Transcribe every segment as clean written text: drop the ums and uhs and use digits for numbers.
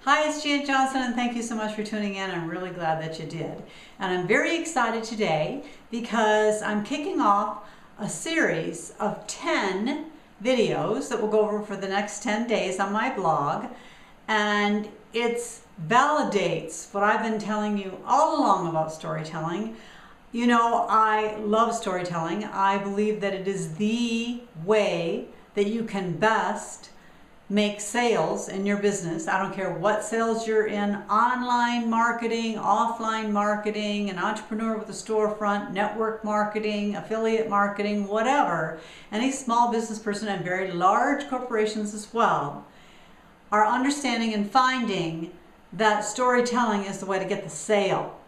Hi, it's Janet Johnson, and thank you so much for tuning in. I'm really glad that you did. And I'm very excited today because I'm kicking off a series of 10 videos that we'll go over for the next 10 days on my blog. And it validates what I've been telling you all along about storytelling. You know, I love storytelling. I believe that it is the way that you can best make sales in your business. I don't care what sales you're in, online marketing, offline marketing, an entrepreneur with a storefront, network marketing, affiliate marketing, whatever. Any small business person and very large corporations as well are understanding and finding that storytelling is the way to get the sale.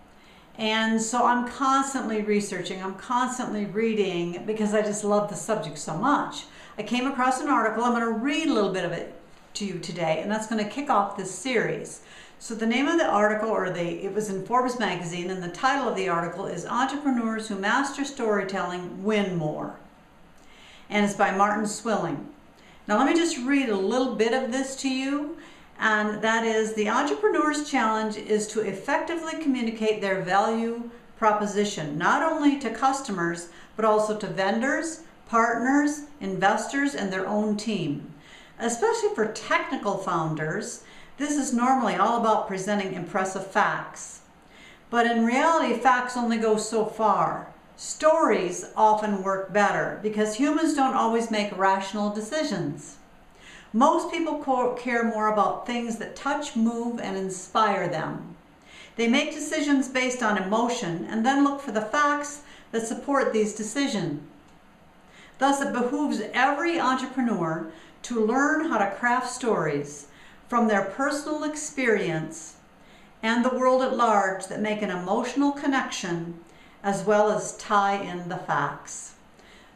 And so I'm constantly researching, I'm constantly reading because I just love the subject so much. I came across an article. I'm going to read a little bit of it to you today, and that's going to kick off this series. So the name of the article, it was in Forbes magazine, and the title of the article is Entrepreneurs Who Master Storytelling Win More. And it's by Martin Swilling. Now let me just read a little bit of this to you. And that is, the entrepreneur's challenge is to effectively communicate their value proposition, not only to customers, but also to vendors, partners, investors, and their own team. Especially for technical founders, this is normally all about presenting impressive facts. But in reality, facts only go so far. Stories often work better because humans don't always make rational decisions. Most people care more about things that touch, move, and inspire them. They make decisions based on emotion and then look for the facts that support these decisions. Thus, it behooves every entrepreneur to learn how to craft stories from their personal experience and the world at large that make an emotional connection as well as tie in the facts.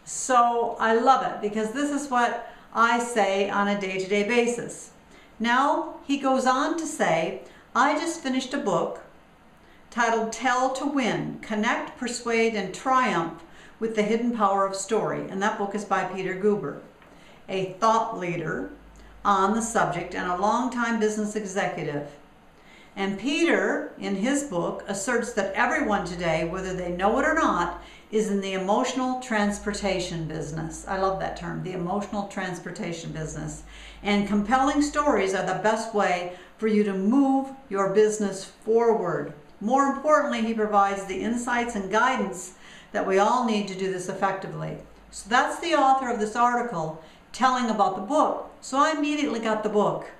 So I love it because this is what I say on a day-to-day basis. Now, he goes on to say, I just finished a book titled Tell to Win, Connect, Persuade, and Triumph with the Hidden Power of Story. And that book is by Peter Guber, a thought leader on the subject and a longtime business executive. And Peter, in his book, asserts that everyone today, whether they know it or not, is in the emotional transportation business. I love that term, the emotional transportation business. And compelling stories are the best way for you to move your business forward. More importantly, he provides the insights and guidance that we all need to do this effectively. So that's the author of this article telling about the book. So I immediately got the book.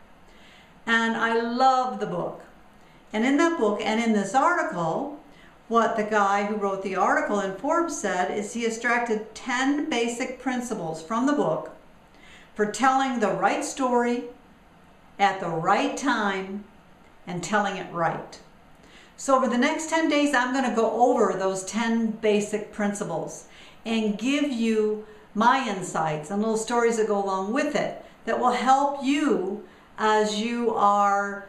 And I love the book. And in that book and in this article, what the guy who wrote the article in Forbes said is he extracted 10 basic principles from the book for telling the right story at the right time and telling it right. So over the next 10 days, I'm going to go over those 10 basic principles and give you my insights and little stories that go along with it that will help you as you are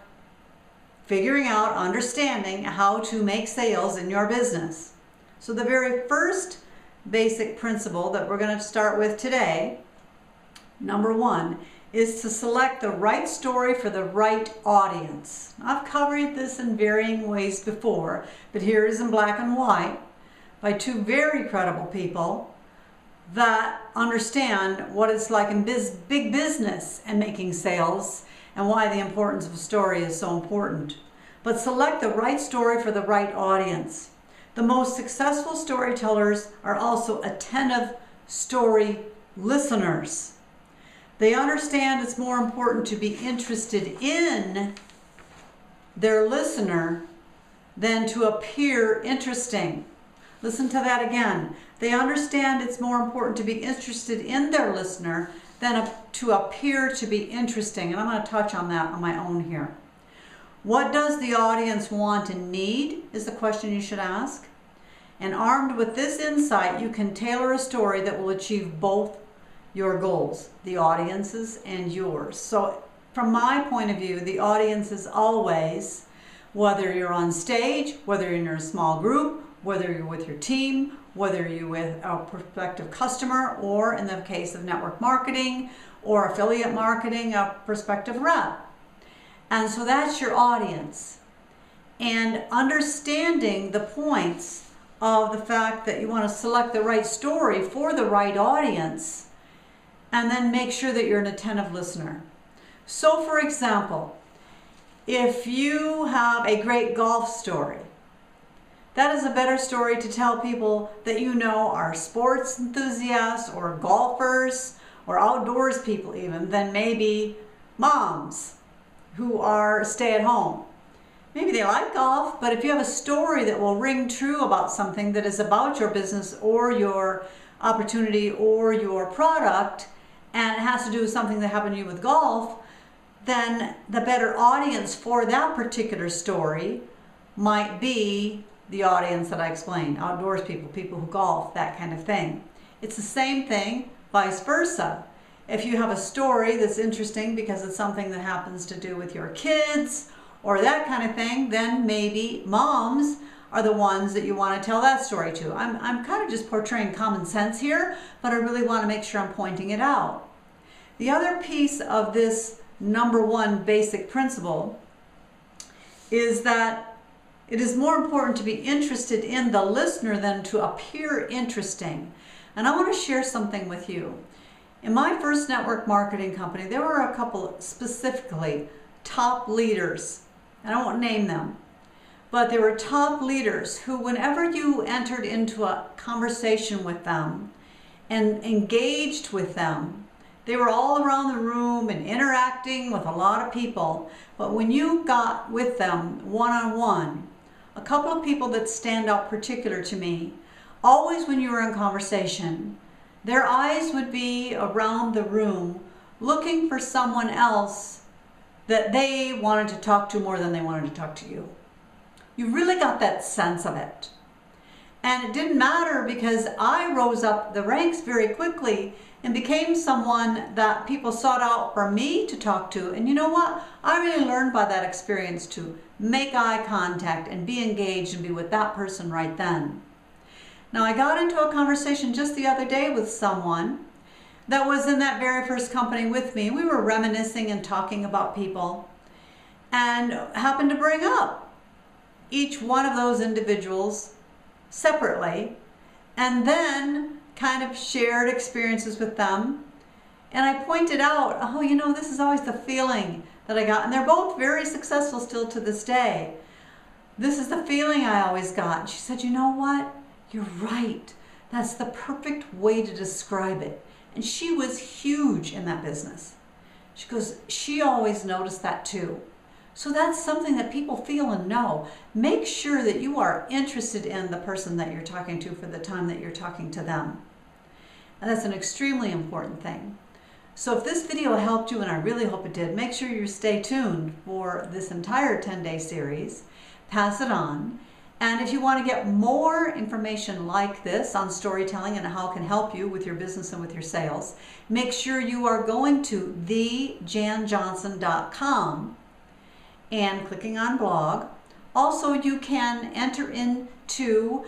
figuring out, understanding how to make sales in your business. So the very first basic principle that we're going to start with today, number one, is to select the right story for the right audience. I've covered this in varying ways before, but here it is in black and white by two very credible people that understand what it's like in big business and making sales and why the importance of a story is so important. But select the right story for the right audience. The most successful storytellers are also attentive story listeners. They understand it's more important to be interested in their listener than to appear interesting. Listen to that again. They understand it's more important to be interested in their listener than to appear to be interesting. And I'm going to touch on that on my own here. What does the audience want and need is the question you should ask. And armed with this insight, you can tailor a story that will achieve both your goals, the audience's and yours. So from my point of view, the audience is always, whether you're on stage, whether you're in a small group, whether you're with your team, whether you're with a prospective customer, or in the case of network marketing or affiliate marketing, a prospective rep. And so that's your audience. And understanding the points of the fact that you want to select the right story for the right audience, and then make sure that you're an attentive listener. So for example, if you have a great golf story, that is a better story to tell people that you know are sports enthusiasts or golfers or outdoors people even, than maybe moms who are stay-at-home. Maybe they like golf, but if you have a story that will ring true about something that is about your business or your opportunity or your product, and it has to do with something that happened to you with golf, then the better audience for that particular story might be the audience that I explained, outdoors people, people who golf, that kind of thing. It's the same thing, vice versa. If you have a story that's interesting because it's something that happens to do with your kids or that kind of thing, then maybe moms are the ones that you want to tell that story to. I'm kind of just portraying common sense here, but I really want to make sure I'm pointing it out. The other piece of this number one basic principle is that it is more important to be interested in the listener than to appear interesting. And I want to share something with you. In my first network marketing company, there were a couple specifically top leaders, and I won't name them, but there were top leaders who, whenever you entered into a conversation with them and engaged with them, they were all around the room and interacting with a lot of people. But when you got with them one-on-one, a couple of people that stand out particular to me, always when you were in conversation, their eyes would be around the room looking for someone else that they wanted to talk to more than they wanted to talk to you. You really got that sense of it. And it didn't matter because I rose up the ranks very quickly and became someone that people sought out for me to talk to. And you know what? I really learned by that experience to make eye contact and be engaged and be with that person right then. Now, I got into a conversation just the other day with someone that was in that very first company with me. We were reminiscing and talking about people and happened to bring up each one of those individuals separately, and then kind of shared experiences with them. And I pointed out, oh, you know, this is always the feeling that I got. And they're both very successful still to this day. This is the feeling I always got. And she said, you know what? You're right. That's the perfect way to describe it. And she was huge in that business. She goes, she always noticed that too. So that's something that people feel and know. Make sure that you are interested in the person that you're talking to for the time that you're talking to them. And that's an extremely important thing. So if this video helped you, and I really hope it did, make sure you stay tuned for this entire 10-day series. Pass it on. And if you want to get more information like this on storytelling and how it can help you with your business and with your sales, make sure you are going to thejanjohnson.com and clicking on blog. Also, you can enter into,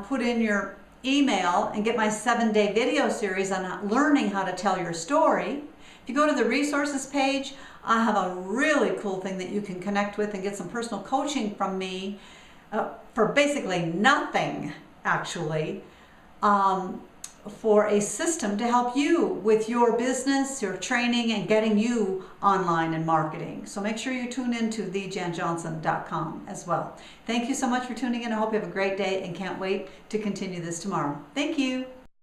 put in your email and get my 7-day video series on learning how to tell your story. If you go to the resources page, I have a really cool thing that you can connect with and get some personal coaching from me for basically nothing, actually, for a system to help you with your business, your training, and getting you online and marketing. So make sure you tune into thejanjohnson.com as well. Thank you so much for tuning in. I hope you have a great day and can't wait to continue this tomorrow. Thank you.